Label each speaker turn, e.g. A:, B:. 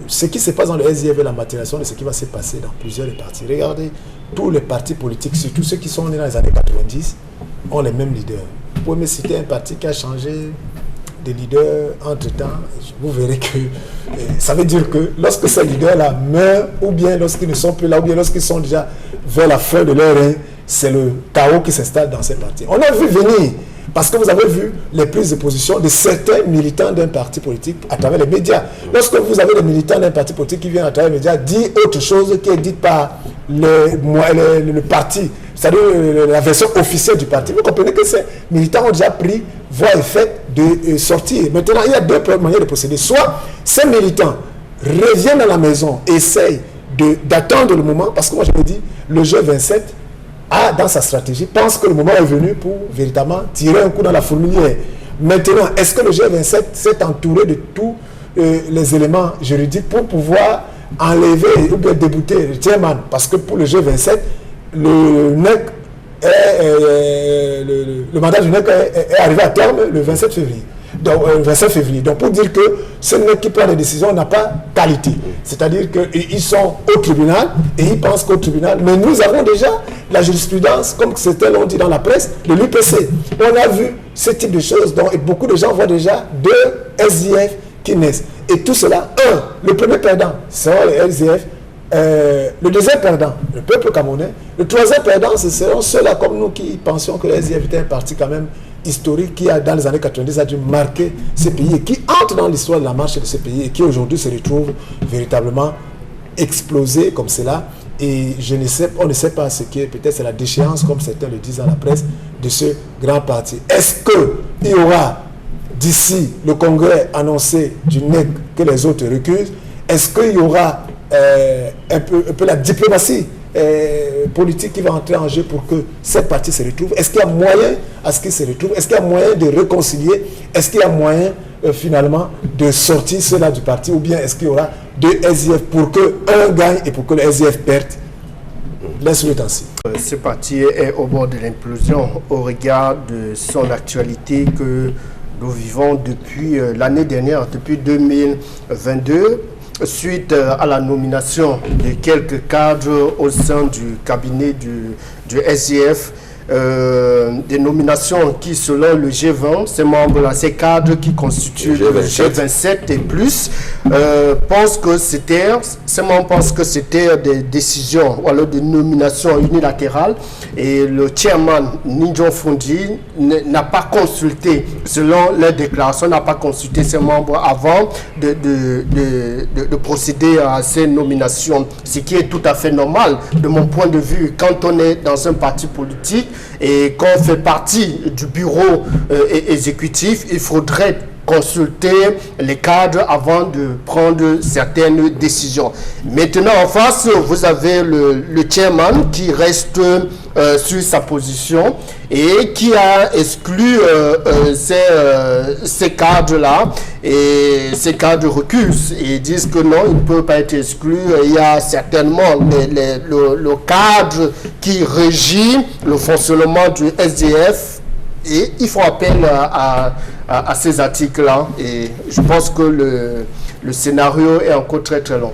A: ce qui se passe dans le SDF est la matérialisation de ce qui va se passer dans plusieurs des partis. Regardez, tous les partis politiques, surtout ceux qui sont nés dans les années 90, ont les mêmes leaders. Vous pouvez me citer un parti qui a changé de leader entre-temps, vous verrez que ça veut dire que lorsque ces leaders-là meurent, ou bien lorsqu'ils ne sont plus là, ou bien lorsqu'ils sont déjà vers la fin de leur règne, c'est le chaos qui s'installe dans ces partis. On a vu venir, parce que vous avez vu les prises de position de certains militants d'un parti politique à travers les médias. Lorsque vous avez des militants d'un parti politique qui viennent à travers les médias dire autre chose qui est dite par le parti, c'est-à-dire la version officielle du parti, vous comprenez que ces militants ont déjà pris voie et fait de sortir. Maintenant, il y a deux manières de procéder. Soit ces militants reviennent à la maison, essayent d'attendre le moment, parce que moi je me dis, le G27 a dans sa stratégie, pense que le moment est venu pour véritablement tirer un coup dans la fourmilière. Maintenant, est-ce que le G27 s'est entouré de tous les éléments juridiques pour pouvoir enlever ou bien débouter le chairman? Parce que pour le G27, le NEC le mandat du NEC est arrivé à terme le 27 février. Donc, 27 février. Donc, pour dire que ce NEC qui prend des décisions n'a pas qualité. C'est-à-dire qu'ils sont au tribunal et ils pensent qu'au tribunal. Mais nous avons déjà la jurisprudence, comme certains l'ont dit dans la presse, de l'UPC. On a vu ce type de choses. Donc, et beaucoup de gens voient déjà deux SDF qui naissent. Et tout cela, le premier perdant, c'est les SDF. Le deuxième perdant, le peuple camerounais. Le troisième perdant, ce seront ceux-là comme nous qui pensions que les SDF était un parti quand même historique qui a dans les années 90 a dû marquer ce pays et qui entre dans l'histoire de la marche de ce pays et qui aujourd'hui se retrouve véritablement explosé comme cela. Et on ne sait pas ce qui est, peut-être c'est la déchéance, comme certains le disent dans la presse, de ce grand parti. Est-ce qu'il y aura d'ici le congrès annoncé du NEC que les autres recusent? Est-ce qu'il y aura un peu la diplomatie politique qui va entrer en jeu pour que cette partie se retrouve? Est-ce qu'il y a moyen à ce qu'il se retrouve? Est-ce qu'il y a moyen de réconcilier? Est-ce qu'il y a moyen finalement de sortir cela du parti? Ou bien est-ce qu'il y aura deux SDF pour que un gagne et pour que le SDF perde? Laisse-le ainsi.
B: Ce parti est au bord de l'implosion au regard de son actualité que nous vivons depuis l'année dernière, depuis 2022. Suite à la nomination de quelques cadres au sein du cabinet du SDF, des nominations qui, selon le G20, ces membres-là, ces cadres qui constituent le G27 et plus, ces membres pensent que c'était des décisions ou alors des nominations unilatérales, et le chairman Nidjon Fondi n'a pas consulté, selon les déclarations, n'a pas consulté ses membres avant de procéder à ces nominations, ce qui est tout à fait normal de mon point de vue. Quand on est dans un parti politique et qu'on fait partie du bureau exécutif, il faudrait consulter les cadres avant de prendre certaines décisions. Maintenant, en face, vous avez le chairman qui reste sur sa position et qui a exclu ces cadres-là, et ces cadres recusent et disent que non, il ne peut pas être exclu. Il y a certainement le cadre qui régit le fonctionnement du SDF et il faut appel à ces articles-là, et je pense que le scénario est encore très très long.